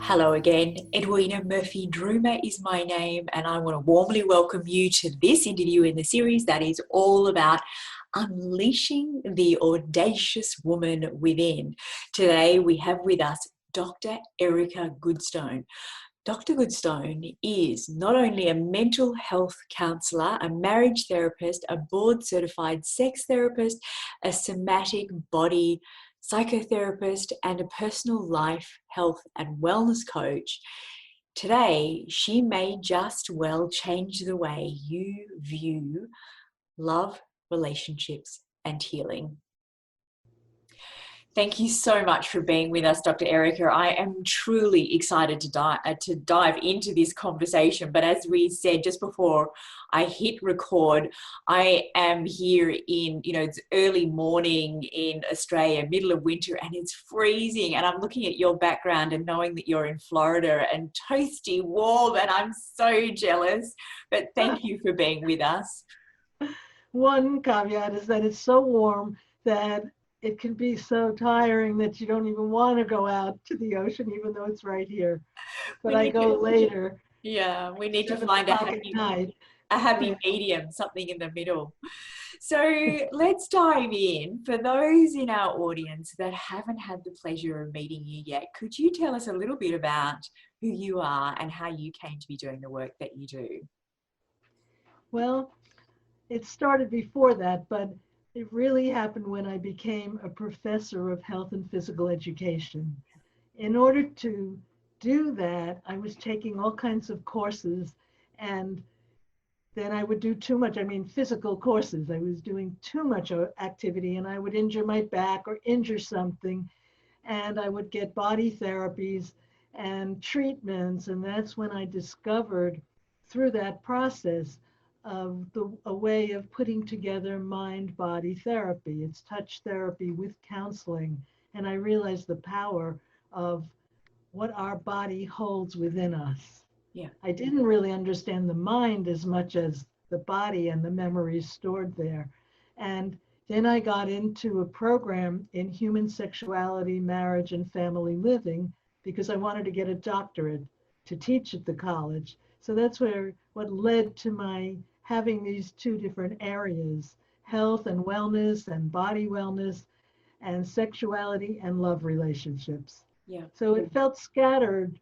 Hello again, Edwina Murphy-Droomer is my name, and I want to warmly welcome you to this interview in the series that is all about unleashing the audacious woman within. Today we have with us Dr. Erica Goodstone. Dr. Goodstone is not only a mental health counsellor, a marriage therapist, a board-certified sex therapist, a somatic body psychotherapist, and a personal life, health, and wellness coach. Today, she may just well change the way you view love, relationships, and healing. Thank you so much for being with us, Dr. Erica. I am truly excited to dive into this conversation. But as we said just before I hit record, I am here in, it's early morning in Australia, middle of winter, and it's freezing. And I'm looking at your background and knowing that you're in Florida and toasty warm, and I'm so jealous. But thank you for being with us. One caveat is that it's so warm that it can be so tiring that you don't even want to go out to the ocean, even though it's right here. But I go later. Yeah, we need to find a happy medium, something in the middle. So let's dive in. For those in our audience that haven't had the pleasure of meeting you yet, could you tell us a little bit about who you are and how you came to be doing the work that you do? Well, it started before that, but it really happened when I became a professor of health and physical education. In order to do that, I was taking all kinds of courses, and then I would do too much. Physical courses. I was doing too much activity, and I would injure my back or injure something, and I would get body therapies and treatments. And that's when I discovered through that process of a way of putting together mind-body therapy. It's touch therapy with counseling. And I realized the power of what our body holds within us. Yeah. I didn't really understand the mind as much as the body and the memories stored there. And then I got into a program in human sexuality, marriage, and family living because I wanted to get a doctorate to teach at the college. So that's what led to my having these two different areas, health and wellness and body wellness and sexuality and love relationships. Yeah. So it felt scattered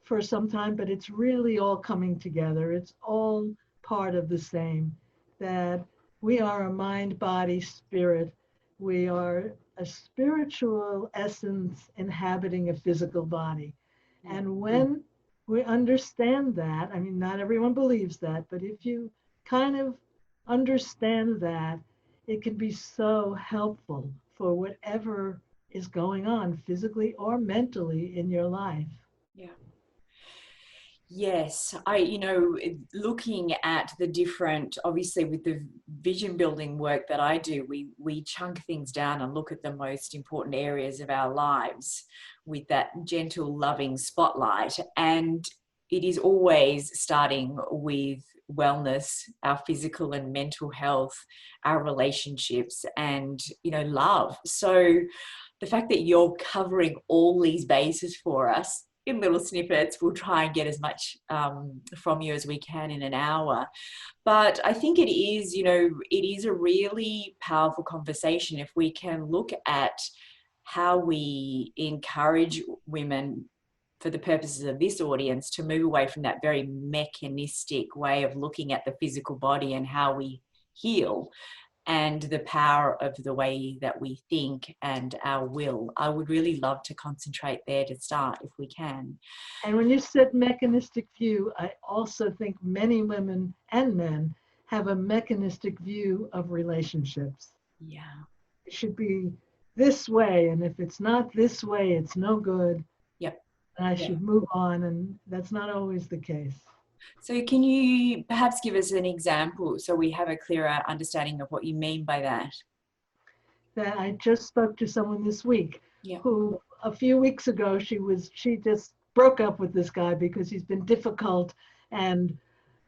for some time, but it's really all coming together. It's all part of the same, that we are a mind, body, spirit. We are a spiritual essence inhabiting a physical body. And when we understand that, not everyone believes that, but if you kind of understand that, it can be so helpful for whatever is going on physically or mentally in your life. Yeah. Yes, looking at the different, obviously with the vision building work that I do, we chunk things down and look at the most important areas of our lives with that gentle, loving spotlight. And it is always starting with wellness, our physical and mental health, our relationships, and, love. So the fact that you're covering all these bases for us in little snippets, we'll try and get as much from you as we can in an hour. But I think it is a really powerful conversation if we can look at how we encourage women, for the purposes of this audience, to move away from that very mechanistic way of looking at the physical body and how we heal, and the power of the way that we think and our will. I would really love to concentrate there to start, if we can. And when you said mechanistic view, I also think many women and men have a mechanistic view of relationships. Yeah. It should be this way, and if it's not this way, it's no good. Yep. And I should move on, and that's not always the case. So can you perhaps give us an example so we have a clearer understanding of what you mean by that? That I just spoke to someone this week who a few weeks ago, she just broke up with this guy because he's been difficult, and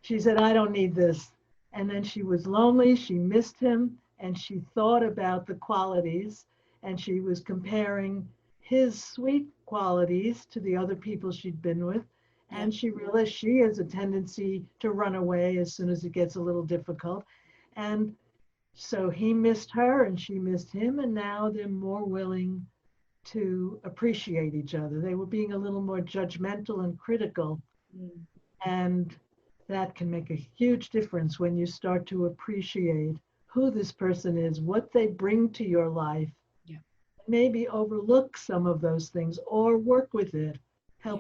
she said, I don't need this. And then she was lonely, she missed him, and she thought about the qualities, and she was comparing his sweet qualities to the other people she'd been with. Yeah. And she realized she has a tendency to run away as soon as it gets a little difficult. And so he missed her and she missed him. And now they're more willing to appreciate each other. They were being a little more judgmental and critical. Mm. And that can make a huge difference when you start to appreciate who this person is, what they bring to your life. Yeah. Maybe overlook some of those things or work with it. Yeah.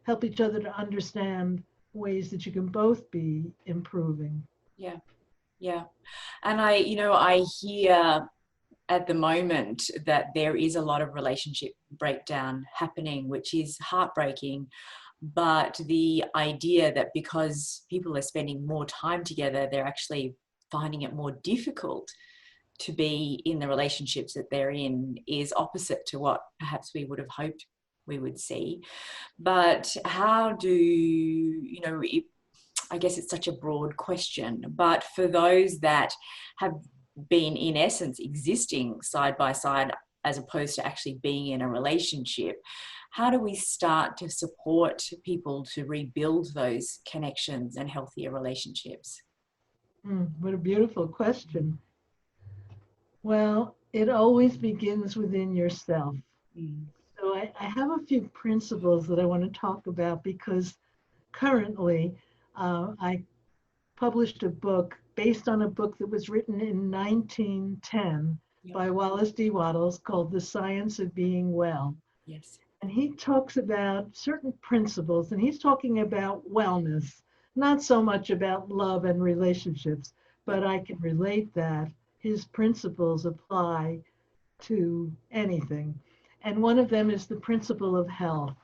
Help each other to understand ways that you can both be improving. Yeah. Yeah. And I hear at the moment that there is a lot of relationship breakdown happening, which is heartbreaking. But the idea that because people are spending more time together, they're actually finding it more difficult to be in the relationships that they're in is opposite to what perhaps we would have hoped we would see. But how do, I guess it's such a broad question, but for those that have been in essence existing side by side as opposed to actually being in a relationship, how do we start to support people to rebuild those connections and healthier relationships? What a beautiful question. Well, it always begins within yourself. Mm. So I have a few principles that I want to talk about because currently I published a book based on a book that was written in 1910 Yep. by Wallace D. Wattles called The Science of Being Well. Yes. And he talks about certain principles, and he's talking about wellness, not so much about love and relationships, but I can relate that his principles apply to anything. And one of them is the principle of health,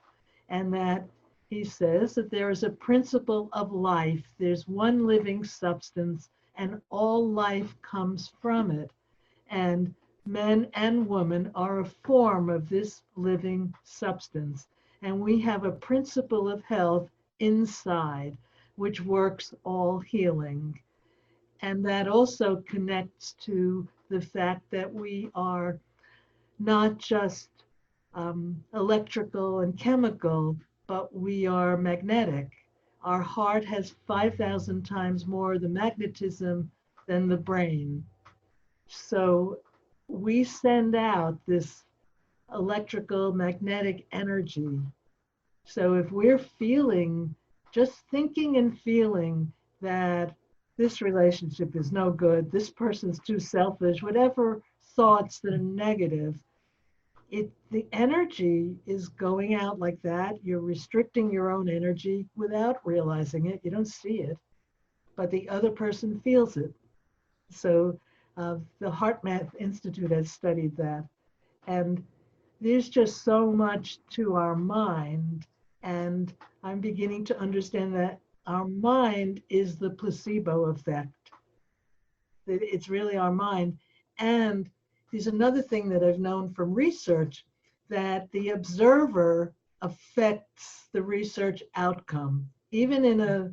and that he says that there is a principle of life. There's one living substance, and all life comes from it. And men and women are a form of this living substance. And we have a principle of health inside, which works all healing. And that also connects to the fact that we are not just electrical and chemical, but we are magnetic. Our heart has 5,000 times more the magnetism than the brain. So we send out this electrical magnetic energy. So if we're feeling, just thinking and feeling that this relationship is no good, this person's too selfish, whatever thoughts that are negative, the energy is going out like that. You're restricting your own energy without realizing it. You don't see it, but the other person feels it. So the HeartMath Institute has studied that. And there's just so much to our mind. And I'm beginning to understand that our mind is the placebo effect. That it's really our mind. And there's another thing that I've known from research, that the observer affects the research outcome. Even in a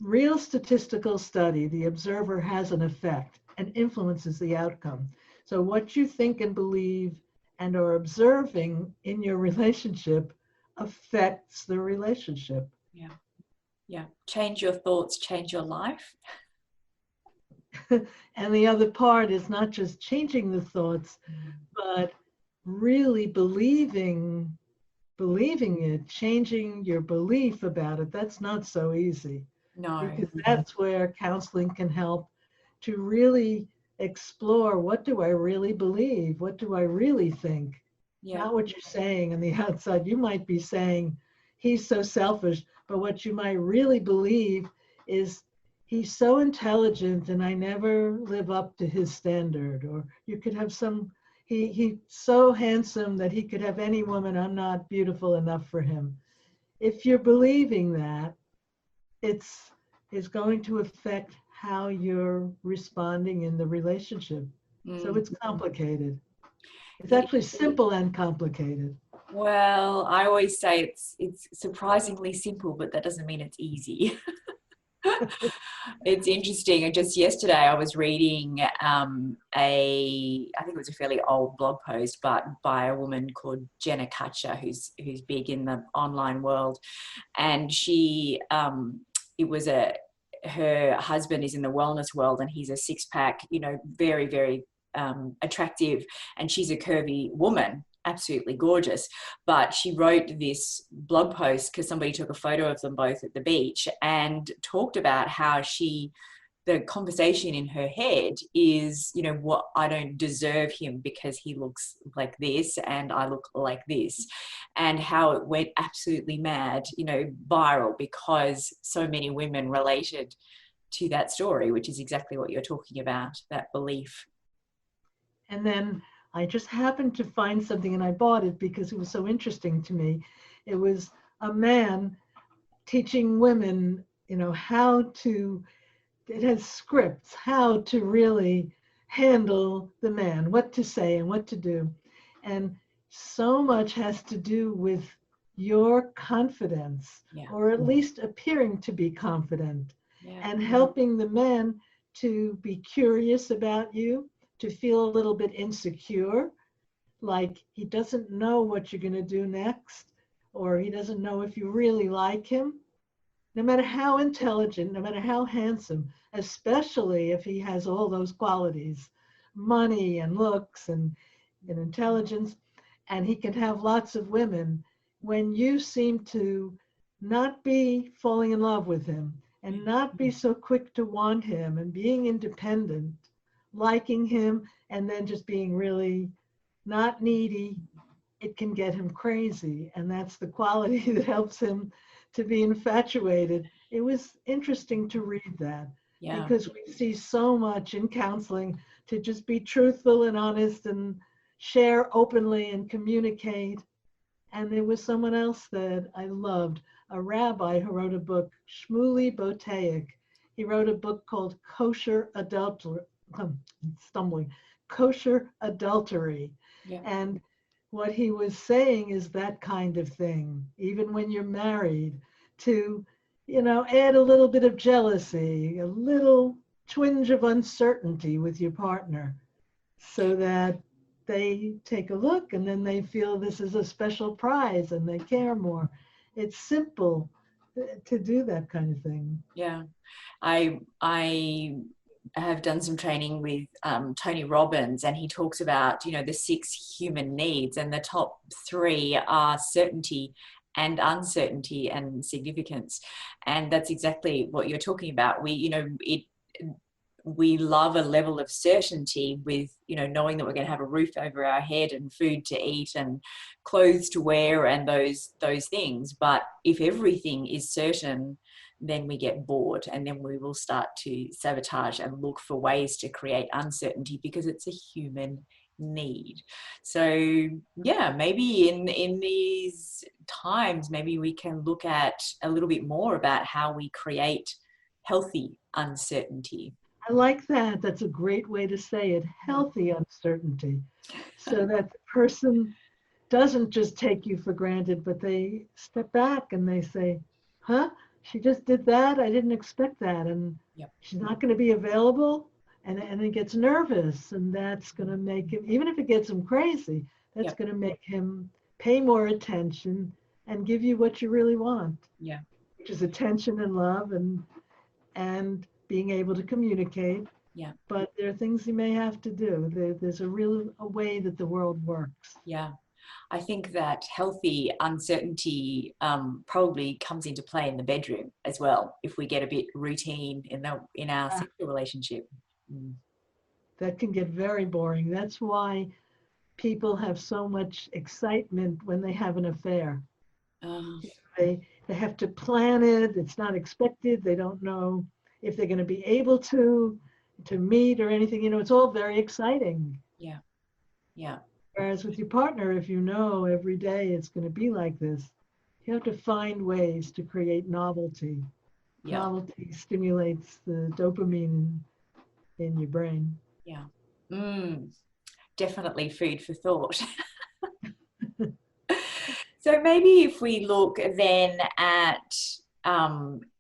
real statistical study, the observer has an effect and influences the outcome. So what you think and believe and are observing in your relationship affects the relationship. Yeah. Yeah. Change your thoughts, change your life. And the other part is not just changing the thoughts, but really believing it, changing your belief about it. That's not so easy. No. Because that's where counseling can help to really explore, what do I really believe? What do I really think? Yeah. Not what you're saying on the outside. You might be saying, he's so selfish, but what you might really believe is, he's so intelligent and I never live up to his standard. Or you could have he's so handsome that he could have any woman, I'm not beautiful enough for him. If you're believing that, it's going to affect how you're responding in the relationship. So it's complicated. It's actually simple and complicated. Well, I always say it's surprisingly simple, but that doesn't mean it's easy. It's interesting. And just yesterday I was reading I think it was a fairly old blog post, but by a woman called Jenna Kutcher, who's big in the online world. And it was her husband is in the wellness world, and he's a six pack, very, very attractive. And she's a curvy woman, absolutely gorgeous. But she wrote this blog post because somebody took a photo of them both at the beach and talked about how the conversation in her head is, what, I don't deserve him because he looks like this and I look like this, and how it went absolutely mad, viral, because so many women related to that story, which is exactly what you're talking about, that belief. And then I just happened to find something and I bought it because it was so interesting to me. It was a man teaching women, it has scripts, how to really handle the man, what to say and what to do. And so much has to do with your confidence, or at least appearing to be confident, and helping the man to be curious about you, to feel a little bit insecure, like he doesn't know what you're going to do next, or he doesn't know if you really like him, no matter how intelligent, no matter how handsome, especially if he has all those qualities, money and looks and intelligence, and he can have lots of women. When you seem to not be falling in love with him and not be so quick to want him and being independent, liking him, and then just being really not needy, it can get him crazy. And that's the quality that helps him to be infatuated. It was interesting to read that, because we see so much in counseling to just be truthful and honest and share openly and communicate. And there was someone else that I loved, a rabbi who wrote a book, Shmuley Boteach. He wrote a book called Kosher Adultery, Kosher Adultery. And what he was saying is that kind of thing, even when you're married, to, add a little bit of jealousy, a little twinge of uncertainty with your partner, so that they take a look and then they feel this is a special prize and they care more. It's simple to do that kind of thing. Yeah. I have done some training with Tony Robbins, and he talks about, the 6 human needs, and the top 3 are certainty and uncertainty and significance. And that's exactly what you're talking about. We love a level of certainty with, knowing that we're going to have a roof over our head and food to eat and clothes to wear and those things. But if everything is certain, then we get bored, and then we will start to sabotage and look for ways to create uncertainty, because it's a human need. So maybe in these times, maybe we can look at a little bit more about how we create healthy uncertainty. I like that. That's a great way to say it. Healthy uncertainty. So that the person doesn't just take you for granted, but they step back and they say, huh? She just did that. I didn't expect that. And she's not going to be available. And he gets nervous. And that's going to make him, even if it gets him crazy, that's going to make him pay more attention and give you what you really want. Yeah. Which is attention and love and being able to communicate. Yeah. But there are things you may have to do. There's a way that the world works. Yeah. I think that healthy uncertainty probably comes into play in the bedroom as well, if we get a bit routine in our sexual relationship. That can get very boring. That's why people have so much excitement when they have an affair. They have to plan it. It's not expected. They don't know if they're going to be able to meet or anything. It's all very exciting. Yeah. Whereas with your partner, if you know every day it's going to be like this, you have to find ways to create novelty. Novelty stimulates the dopamine in your brain. Yeah. Definitely food for thought. So maybe if we look then at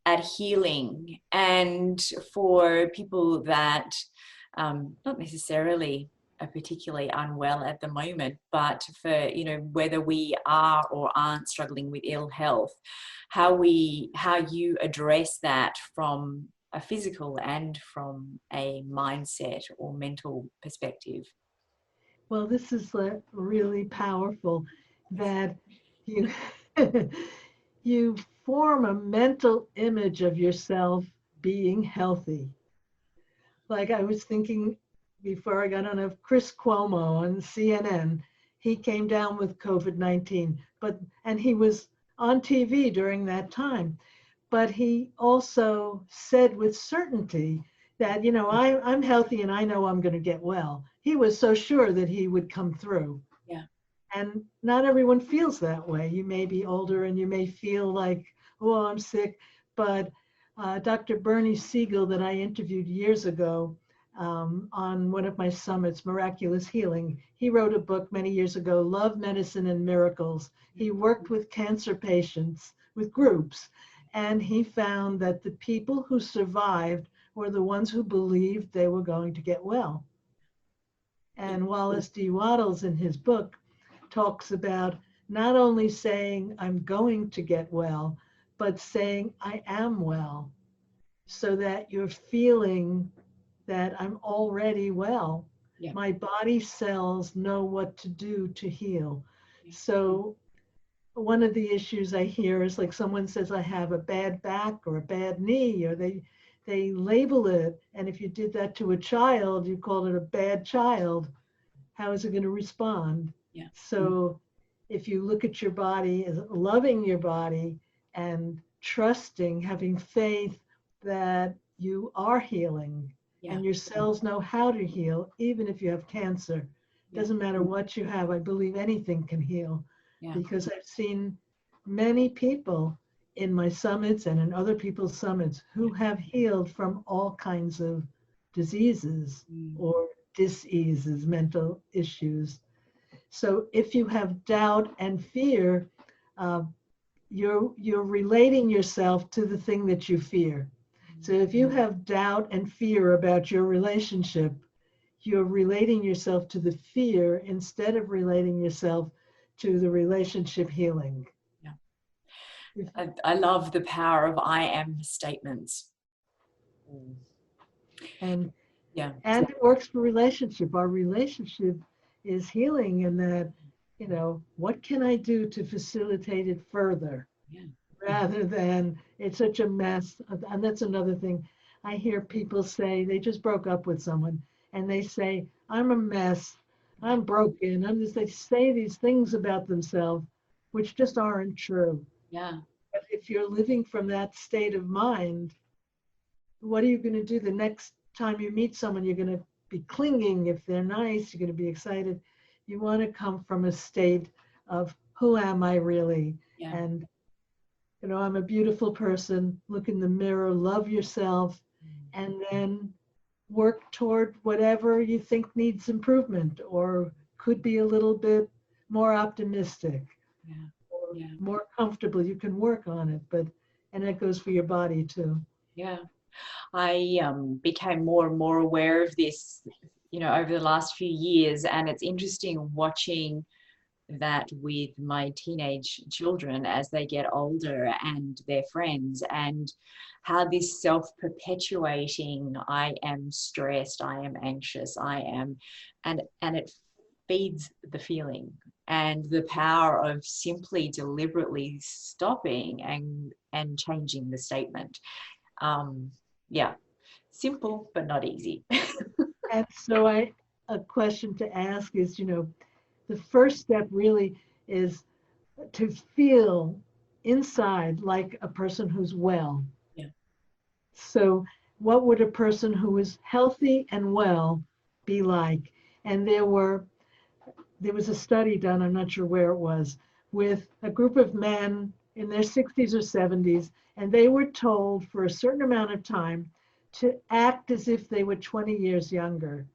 at healing, and for people that not necessarily are particularly unwell at the moment, but for, you know, whether we are or aren't struggling with ill health, how you address that from a physical and from a mindset or mental perspective. Well, this is really powerful that you you form a mental image of yourself being healthy. Like I was thinking before I got on of Chris Cuomo on CNN. He came down with COVID-19, and he was on TV during that time. But he also said with certainty that, you know, I'm healthy and I know I'm going to get well. He was so sure that he would come through. Yeah. And not everyone feels that way. You may be older and you may feel like, oh, I'm sick. But Dr. Bernie Siegel, that I interviewed years ago on one of my summits, Miraculous Healing, he wrote a book many years ago, Love, Medicine, and Miracles. He worked with cancer patients, with groups, and he found that the people who survived were the ones who believed they were going to get well. And Wallace D. Wattles in his book talks about not only saying, I'm going to get well, but saying, I am well, so that you're feeling that I'm already well. Yeah. My body cells know what to do to heal. So one of the issues I hear is like someone says, I have a bad back or a bad knee, or they label it. And if you did that to a child, you called it a bad child, how is it going to respond? Yeah. So if you look at your body as loving your body and trusting, having faith that you are healing, Yeah. and your cells know how to heal, even if you have cancer. Yeah. Doesn't matter what you have. I believe anything can heal, Yeah. because I've seen many people in my summits and in other people's summits who have healed from all kinds of diseases or diseases, mental issues. So if you have doubt and fear, uh, you're relating yourself to the thing that you fear. So if you have doubt and fear about your relationship, you're relating yourself to the fear instead of relating yourself to the relationship healing. Yeah. I love the power of I am statements. And yeah, and it works for relationship. Our relationship is healing in that, you know, what can I do to facilitate it further? Yeah. Rather than it's such a mess. And that's another thing. I hear people say they just broke up with someone and they say, I'm a mess, I'm broken. They say these things about themselves, which just aren't true. Yeah. But if you're living from that state of mind, what are you going to do the next time you meet someone? You're going to be clinging. If they're nice, you're going to be excited. You want to come from a state of who am I really? Yeah. And, you know, I'm a beautiful person. Look in the mirror, love yourself, and then work toward whatever you think needs improvement or could be a little bit more optimistic Yeah. or Yeah. more comfortable. You can work on it, and that goes for your body too. Yeah. I became more and more aware of this, you know, over the last few years, and it's interesting watching that with my teenage children as they get older and their friends, and how this self-perpetuating I am stressed, I am anxious, I am, and it feeds the feeling, and the power of simply deliberately stopping and changing the statement. Yeah, simple but not easy. And so a question to ask is, you know, the first step really is to feel inside like a person who's well. Yeah. So what would a person who is healthy and well be like? And there was a study done, I'm not sure where it was, with a group of men in their 60s or 70s, and they were told for a certain amount of time to act as if they were 20 years younger.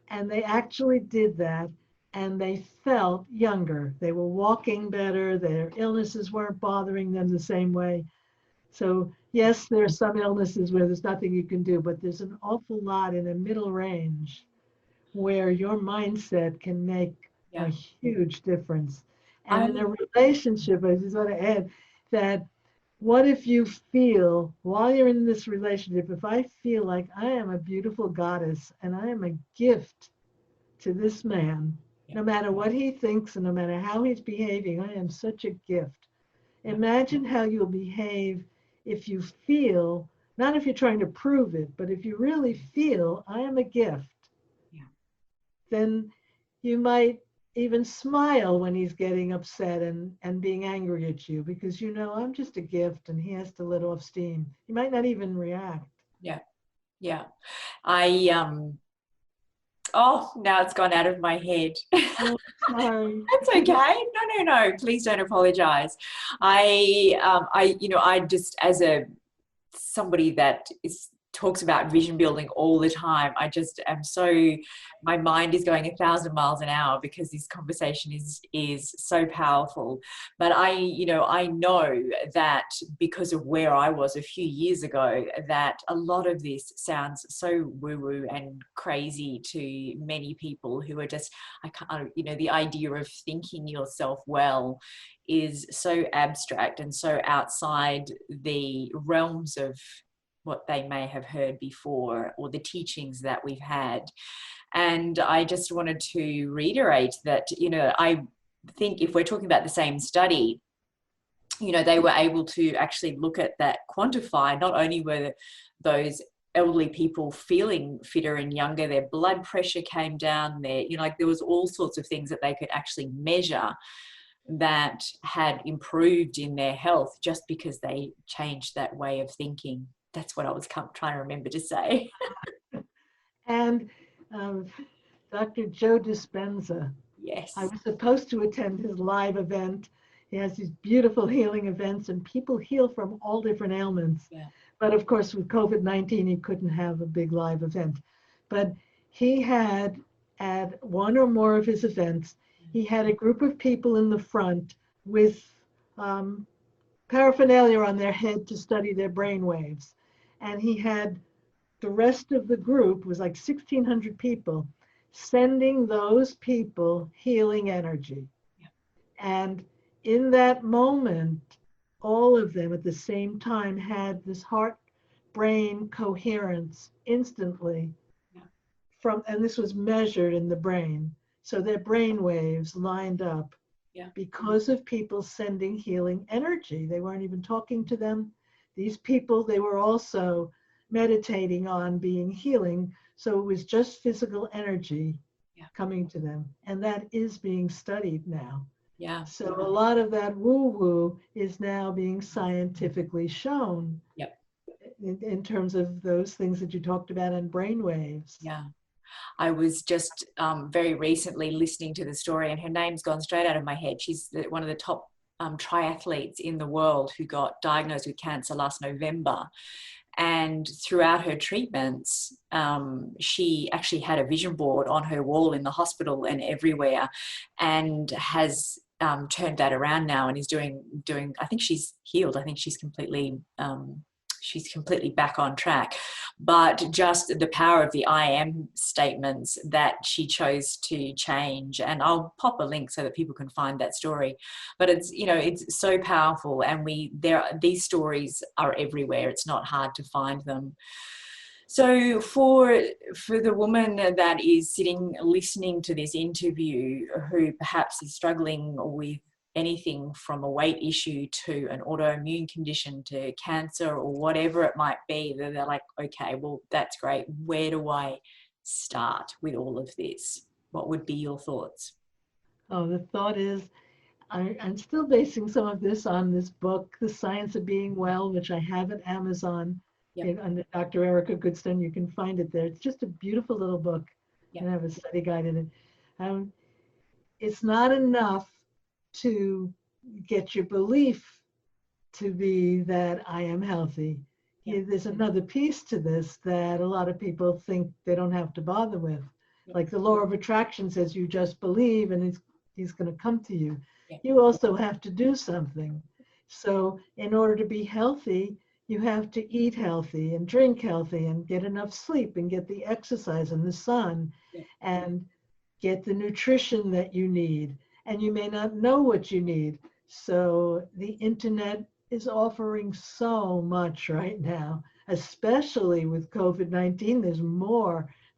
And they actually did that, and they felt younger. They were walking better, their illnesses weren't bothering them the same way. So Yes, there are some illnesses where there's nothing you can do, but there's an awful lot in a middle range where your mindset can make a Yeah. huge difference. And I, in a relationship, I just want to add that what if you feel while you're in this relationship, if I feel like I am a beautiful goddess and I am a gift to this man, yeah, no matter what he thinks and no matter how he's behaving, I am such a gift. yeah, Imagine how you'll behave if you feel, not if you're trying to prove it, but if you really feel I am a gift, yeah, then you might even smile when he's getting upset and being angry at you because you know I'm just a gift and he has to let off steam. He might not even react. yeah, yeah. I oh, now it's gone out of my head. Oh, sorry. That's okay. No. Please don't apologize. I just, as a somebody that talks about vision building all the time, I just am so, my mind is going 1,000 miles an hour because this conversation is so powerful. But I know that because of where I was a few years ago, that a lot of this sounds so woo-woo and crazy to many people who are just, I can't, the idea of thinking yourself well is so abstract and so outside the realms of what they may have heard before or the teachings that we've had. And I just wanted to reiterate that, I think if we're talking about the same study, they were able to actually look at that, quantify, not only were those elderly people feeling fitter and younger, their blood pressure came down, there was all sorts of things that they could actually measure that had improved in their health just because they changed that way of thinking. That's what I was trying to remember to say. And um, Dr. Joe Dispenza, I Yes. was supposed to attend his live event. He has these beautiful healing events, and people heal from all different ailments. Yeah. But of course, with COVID-19, he couldn't have a big live event. But he had, at one or more of his events, he had a group of people in the front with um, paraphernalia on their head to study their brain waves. And he had the rest of the group, was like 1,600 people, sending those people healing energy. Yeah. And in that moment, all of them at the same time had this heart brain coherence instantly Yeah. and this was measured in the brain. So their brain waves lined up Yeah. because of people sending healing energy. They weren't even talking to them. These people, they were also meditating on being healing. So it was just physical energy Yeah. coming to them. And that is being studied now. Yeah. So a lot of that woo-woo is now being scientifically shown Yep. in terms of those things that you talked about in brain waves. Yeah. I was just very recently listening to the story, and her name's gone straight out of my head. She's one of the top triathletes in the world who got diagnosed with cancer last November. And throughout her treatments, she actually had a vision board on her wall in the hospital and everywhere, and has turned that around now and is doing. I think she's healed. I think she's completely back on track. But just the power of the I am statements that she chose to change, and I'll pop a link so that people can find that story. But it's so powerful, and these stories are everywhere. It's not hard to find them. So for the woman that is sitting listening to this interview, who perhaps is struggling with anything from a weight issue to an autoimmune condition to cancer or whatever it might be, they're like, okay, well, that's great. Where do I start with all of this? What would be your thoughts? Oh, the thought is, I'm still basing some of this on this book, The Science of Being Well, which I have at Amazon. Yep. Under Dr. Erica Goodstone, you can find it there. It's just a beautiful little book, Yep. and I have a study guide in it. It's not enough to get your belief to be that I am healthy. Yep. There's another piece to this that a lot of people think they don't have to bother with. Yep. Like the law of attraction says, you just believe and he's going to come to you. Yep. You also have to do something. So in order to be healthy, you have to eat healthy and drink healthy and get enough sleep and get the exercise and the sun and get the nutrition that you need. And you may not know what you need. So the internet is offering so much right now, especially with COVID-19.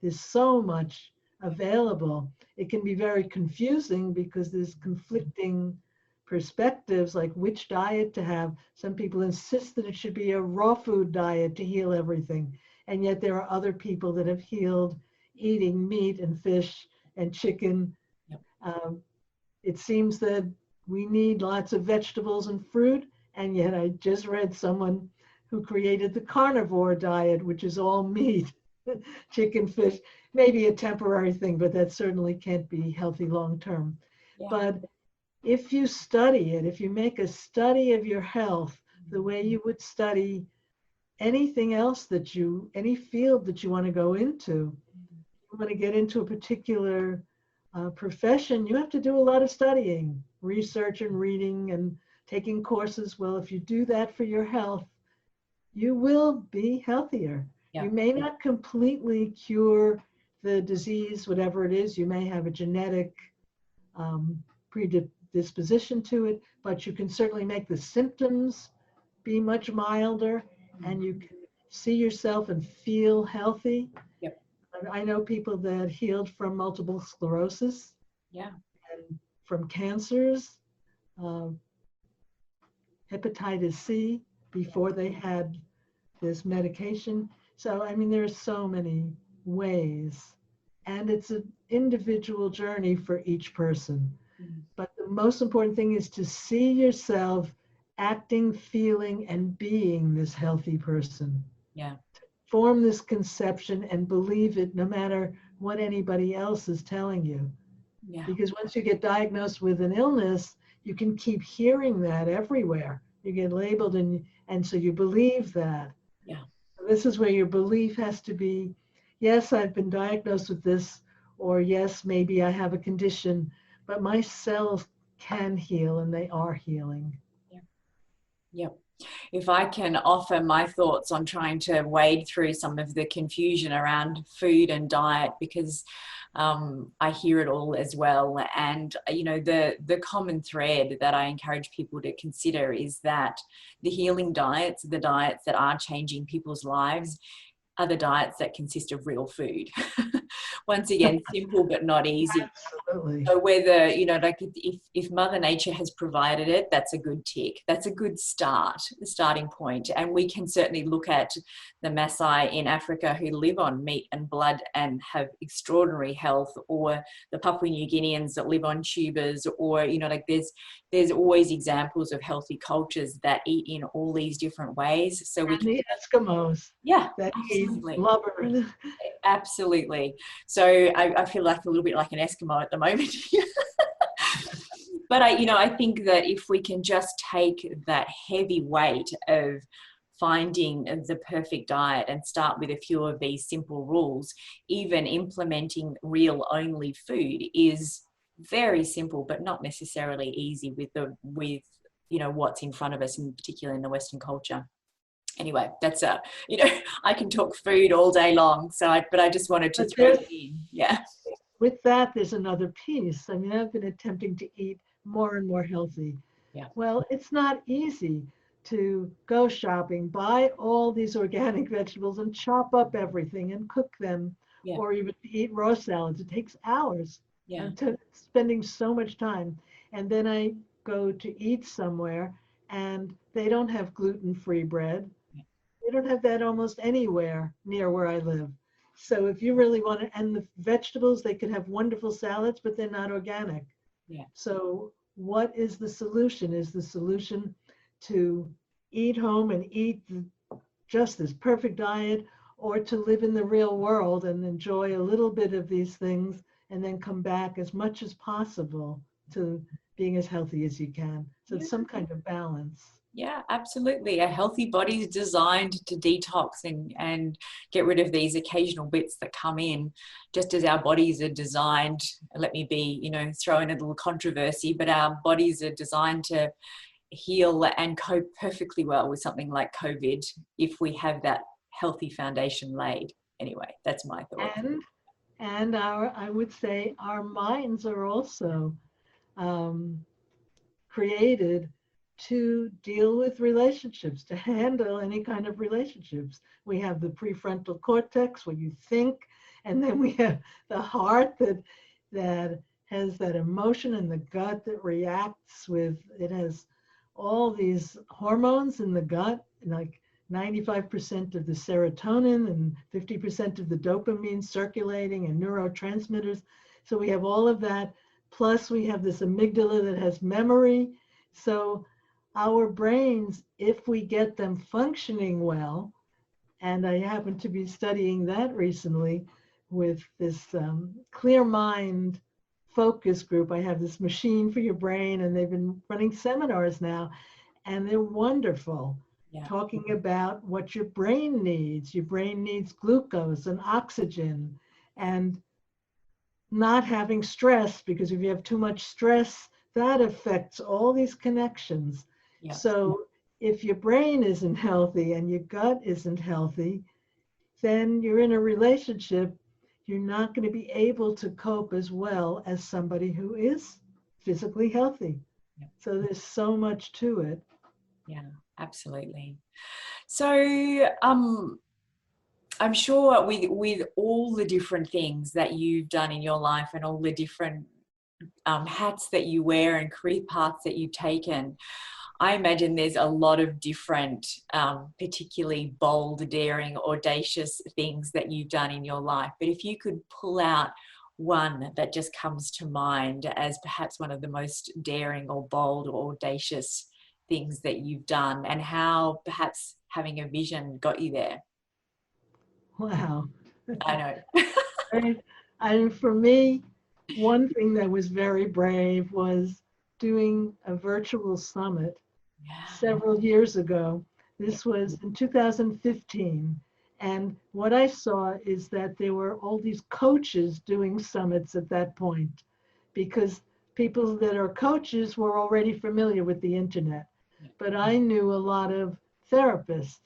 There's so much available. It can be very confusing because there's conflicting perspectives, like which diet to have. Some people insist that it should be a raw food diet to heal everything. And yet there are other people that have healed eating meat and fish and chicken. Yep. It seems that we need lots of vegetables and fruit. And yet I just read someone who created the carnivore diet, which is all meat, chicken, fish, maybe a temporary thing, but that certainly can't be healthy long term. Yeah. But if you study it, if you make a study of your health the way you would study anything else any field that you want to go into, you want to get into a particular profession, you have to do a lot of studying, research and reading and taking courses. Well, if you do that for your health, you will be healthier. Yeah. You may not completely cure the disease, whatever it is. You may have a genetic predisposition to it, but you can certainly make the symptoms be much milder, and you can see yourself and feel healthy. Yep. I know people that healed from multiple sclerosis, and from cancers, hepatitis C, before they had this medication. So, I mean, there are so many ways, and it's an individual journey for each person. But the most important thing is to see yourself acting, feeling, and being this healthy person. Yeah. Form this conception and believe it no matter what anybody else is telling you. Yeah. Because once you get diagnosed with an illness, you can keep hearing that everywhere. You get labeled and so you believe that. Yeah. So this is where your belief has to be, yes, I've been diagnosed with this, or yes, maybe I have a condition, but my cells can heal and they are healing. Yeah. Yep. If I can offer my thoughts on trying to wade through some of the confusion around food and diet, because I hear it all as well. And, you know, the common thread that I encourage people to consider is that the healing diets, the diets that are changing people's lives, are the diets that consist of real food. Once again, simple but not easy. Absolutely. So whether, you know, like if Mother Nature has provided it, that's a good tick. That's a good start, the starting point. And we can certainly look at the Maasai in Africa who live on meat and blood and have extraordinary health, or the Papua New Guineans that live on tubers, or, you know, like there's always examples of healthy cultures that eat in all these different ways. So we can, the Eskimos. Yeah, that absolutely. Eat blubber. Absolutely. So I feel like a little bit like an Eskimo at the moment. But I think that if we can just take that heavy weight of finding the perfect diet and start with a few of these simple rules, even implementing real only food is very simple, but not necessarily easy with what's in front of us, in particular in the Western culture. Anyway, that's I can talk food all day long. But I just wanted to throw it in. Yeah. With that, there's another piece. I mean, I've been attempting to eat more and more healthy. Yeah. Well, it's not easy to go shopping, buy all these organic vegetables and chop up everything and cook them, or even eat raw salads. It takes hours. Yeah. Spending so much time. And then I go to eat somewhere and they don't have gluten-free bread. They don't have that almost anywhere near where I live. So if you really want to, and the vegetables, they can have wonderful salads, but they're not organic. Yeah. So what is the solution? Is the solution to eat home and eat just this perfect diet, or to live in the real world and enjoy a little bit of these things and then come back as much as possible to being as healthy as you can? So it's some kind of balance. Yeah, absolutely. A healthy body is designed to detox and get rid of these occasional bits that come in, just as our bodies are designed, let me be, throw in a little controversy, but our bodies are designed to heal and cope perfectly well with something like COVID if we have that healthy foundation laid. Anyway, that's my thought. And I would say our minds are also um, created to deal with relationships, to handle any kind of relationships. We have the prefrontal cortex where you think, and then we have the heart that has that emotion, and the gut that reacts with it has all these hormones in the gut, like 95% of the serotonin and 50% of the dopamine circulating and neurotransmitters. So we have all of that. Plus, we have this amygdala that has memory. So, our brains, if we get them functioning well, and I happen to be studying that recently with this clear mind focus group. I have this machine for your brain, and they've been running seminars now, and they're wonderful. Yeah. Talking about what your brain needs. Your brain needs glucose and oxygen, and not having stress, because if you have too much stress, that affects all these connections. Yeah. So if your brain isn't healthy and your gut isn't healthy, then you're in a relationship, you're not going to be able to cope as well as somebody who is physically healthy. Yeah. So there's so much to it. Yeah, absolutely. So I'm sure with all the different things that you've done in your life and all the different hats that you wear and career paths that you've taken, I imagine there's a lot of different, particularly bold, daring, audacious things that you've done in your life. But if you could pull out one that just comes to mind as perhaps one of the most daring or bold or audacious things that you've done, and how perhaps having a vision got you there. Wow. I know. And for me, one thing that was very brave was doing a virtual summit Yeah. several years ago. This was in 2015. And what I saw is that there were all these coaches doing summits at that point, because people that are coaches were already familiar with the internet. But I knew a lot of therapists.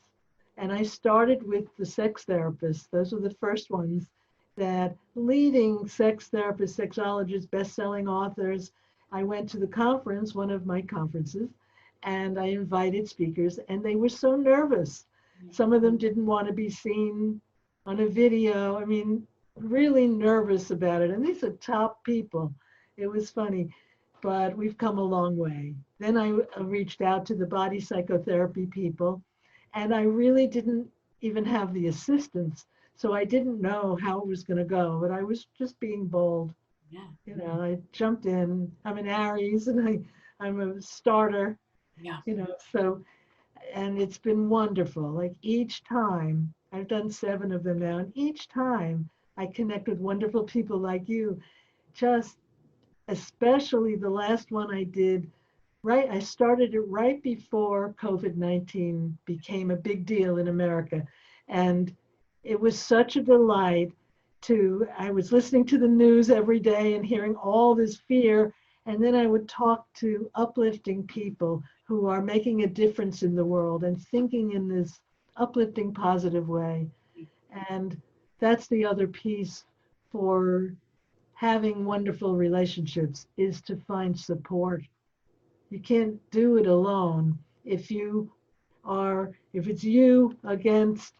And I started with the sex therapists. Those were the first ones, that leading sex therapists, sexologists, best-selling authors. I went to the conference, one of my conferences, and I invited speakers, and they were so nervous. Some of them didn't want to be seen on a video. I mean, really nervous about it. And these are top people. It was funny, but we've come a long way. Then I reached out to the body psychotherapy people, and I really didn't even have the assistance. So I didn't know how it was going to go, but I was just being bold. Yeah. You know, I jumped in. I'm an Aries, and I'm a starter, Yeah. you know, so, and it's been wonderful. Like each time, I've done 7 of them now, and each time I connect with wonderful people like you. Just especially the last one I did, right? I started it right before COVID-19 became a big deal in America. And it was such a delight I was listening to the news every day and hearing all this fear. And then I would talk to uplifting people who are making a difference in the world and thinking in this uplifting, positive way. And that's the other piece for having wonderful relationships, is to find support. You can't do it alone. If it's you against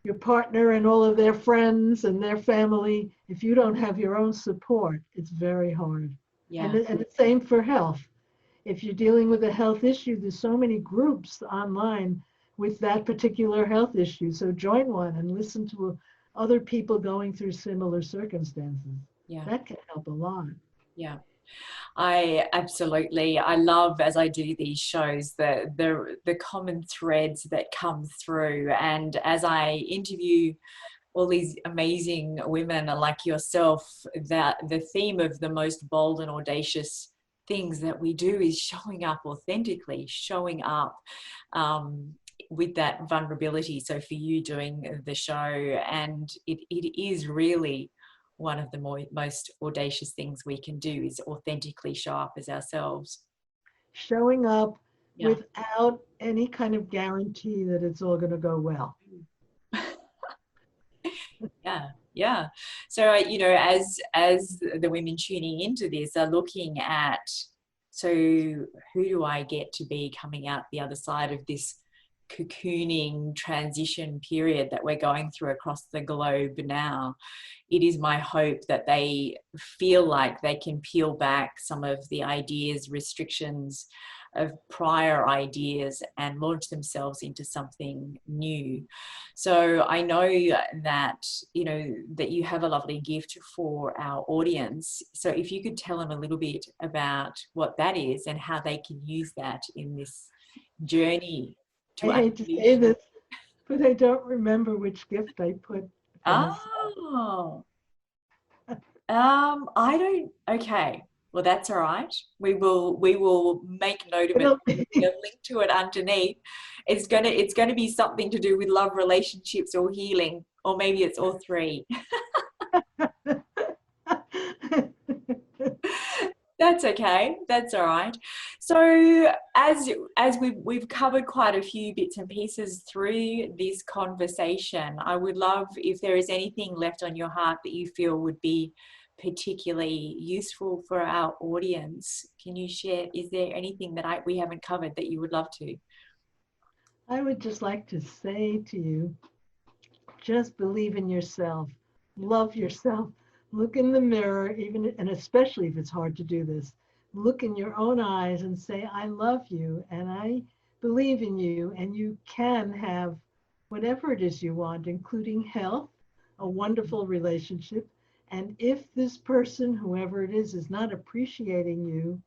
your partner and all of their friends and their family, if you don't have your own support, it's very hard. Yeah. And the same for health. If you're dealing with a health issue, there's so many groups online with that particular health issue. So join one and listen to other people going through similar circumstances. Yeah. That can help a lot. Yeah. I love, as I do these shows, the common threads that come through. And as I interview all these amazing women like yourself, that the theme of the most bold and audacious things that we do is showing up authentically, showing up with that vulnerability. So for you doing the show, and it is really one of the most audacious things we can do, is authentically show up as ourselves. Showing up Yeah. without any kind of guarantee that it's all going to go well. Yeah, yeah. So, as the women tuning into this are looking at, so who do I get to be coming out the other side of this cocooning transition period that we're going through across the globe now? It is my hope that they feel like they can peel back some of the ideas, restrictions of prior ideas and launch themselves into something new. So I know that, that you have a lovely gift for our audience. So if you could tell them a little bit about what that is and how they can use that in this journey to I hate to say unleash. this, but I don't remember which gift I put for myself. Oh, I don't. Okay, well that's all right. We will make note of it. It'll There'll be a link to it underneath. It's gonna be something to do with love, relationships, or healing, or maybe it's all three. That's okay. That's all right. So as we've covered quite a few bits and pieces through this conversation, I would love if there is anything left on your heart that you feel would be particularly useful for our audience. Can you share? Is there anything that we haven't covered that you would love to? I would just like to say to you, just believe in yourself, love yourself, look in the mirror, even and especially if it's hard to do this, look in your own eyes and say, I love you and I believe in you, and you can have whatever it is you want, including health, a wonderful relationship. And if this person, whoever it is not appreciating you,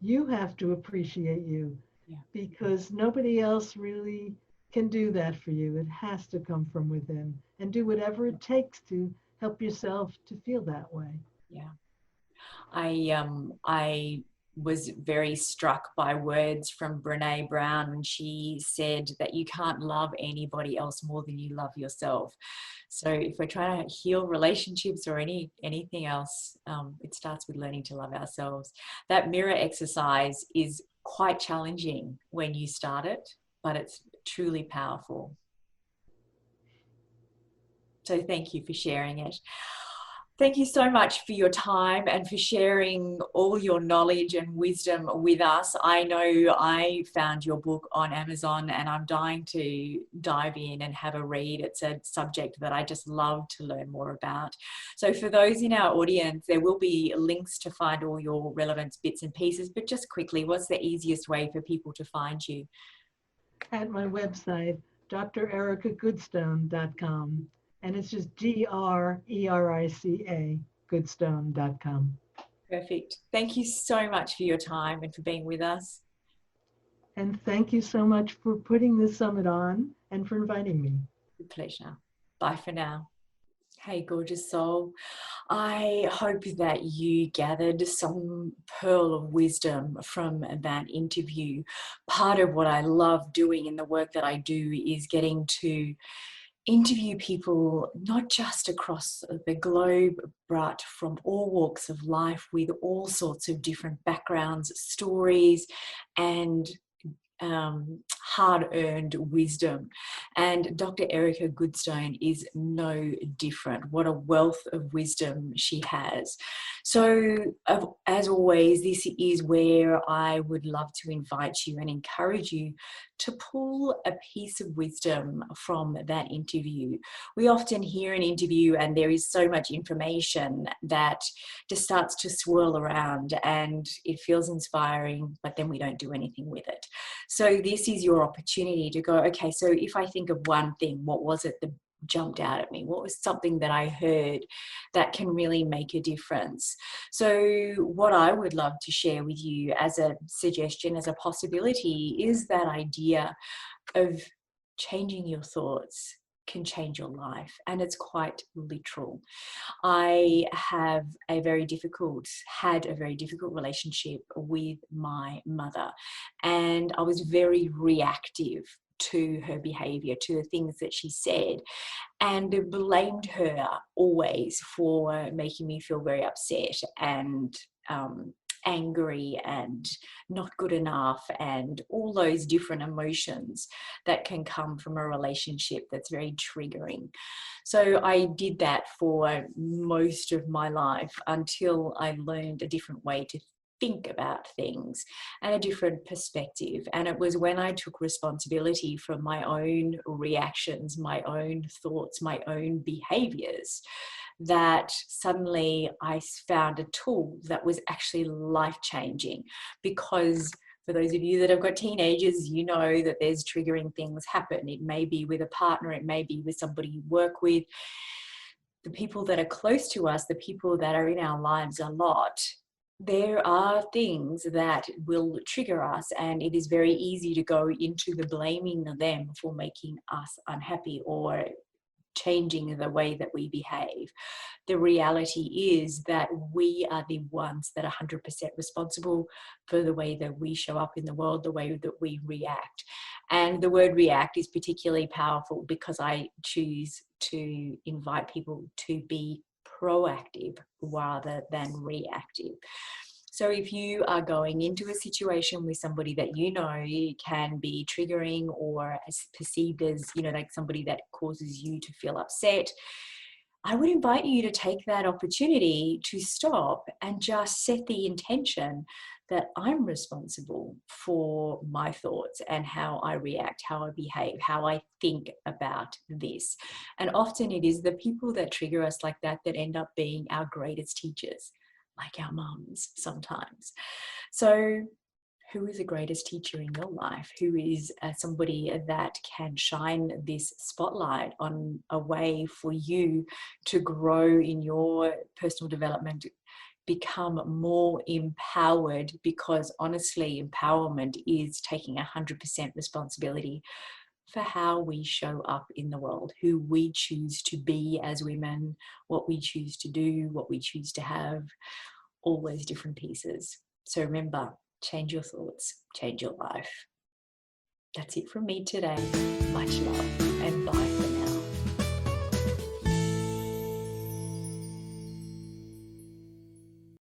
you have to appreciate you, Yeah. because nobody else really can do that for you. It has to come from within, and do whatever it takes to help yourself to feel that way. Yeah. I was very struck by words from Brene Brown when she said that you can't love anybody else more than you love yourself. So if we're trying to heal relationships or anything else, it starts with learning to love ourselves. That mirror exercise is quite challenging when you start it, but it's truly powerful. So thank you for sharing it. Thank you so much for your time and for sharing all your knowledge and wisdom with us. I know I found your book on Amazon and I'm dying to dive in and have a read. It's a subject that I just love to learn more about. So for those in our audience, there will be links to find all your relevant bits and pieces, but just quickly, what's the easiest way for people to find you? At my website, drericagoodstone.com. And it's just GRERICA, goodstone.com. Perfect. Thank you so much for your time and for being with us. And thank you so much for putting this summit on and for inviting me. With pleasure. Bye for now. Hey, gorgeous soul. I hope that you gathered some pearl of wisdom from that interview. Part of what I love doing in the work that I do is getting to interview people, not just across the globe, but from all walks of life with all sorts of different backgrounds, stories, and hard-earned wisdom. And Dr. Erica Goodstone is no different. What a wealth of wisdom she has. So as always, this is where I would love to invite you and encourage you to pull a piece of wisdom from that interview. We often hear an interview and there is so much information that just starts to swirl around and it feels inspiring, but then we don't do anything with it. So this is your opportunity to go, okay, so if I think of one thing, what was it that jumped out at me? What was something that I heard that can really make a difference? So what I would love to share with you as a suggestion, as a possibility, is that idea of changing your thoughts can change your life, and it's quite literal. I had a very difficult relationship with my mother, and I was very reactive to her behavior, to the things that she said, and blamed her always for making me feel very upset and angry and not good enough, and all those different emotions that can come from a relationship that's very triggering. So I did that for most of my life until I learned a different way to think about things and a different perspective. And it was when I took responsibility for my own reactions, my own thoughts, my own behaviors, that suddenly I found a tool that was actually life-changing. Because for those of you that have got teenagers, you know that there's triggering things happen. It may be with a partner, it may be with somebody you work with. The people that are close to us, the people that are in our lives a lot, there are things that will trigger us, and it is very easy to go into the blaming of them for making us unhappy or changing the way that we behave. The reality is that we are the ones that are 100% responsible for the way that we show up in the world, the way that we react. And the word react is particularly powerful because I choose to invite people to be proactive rather than reactive. So if you are going into a situation with somebody that you know can be triggering or as perceived as, like somebody that causes you to feel upset, I would invite you to take that opportunity to stop and just set the intention that I'm responsible for my thoughts and how I react, how I behave, how I think about this. And often it is the people that trigger us like that that end up being our greatest teachers, like our mums sometimes. So who is the greatest teacher in your life? Who is somebody that can shine this spotlight on a way for you to grow in your personal development, become more empowered? Because honestly, empowerment is taking 100% responsibility for how we show up in the world, who we choose to be as women, what we choose to do, what we choose to have, all those different pieces. So remember, change your thoughts, change your life. That's it from me today. Much love and bye for now.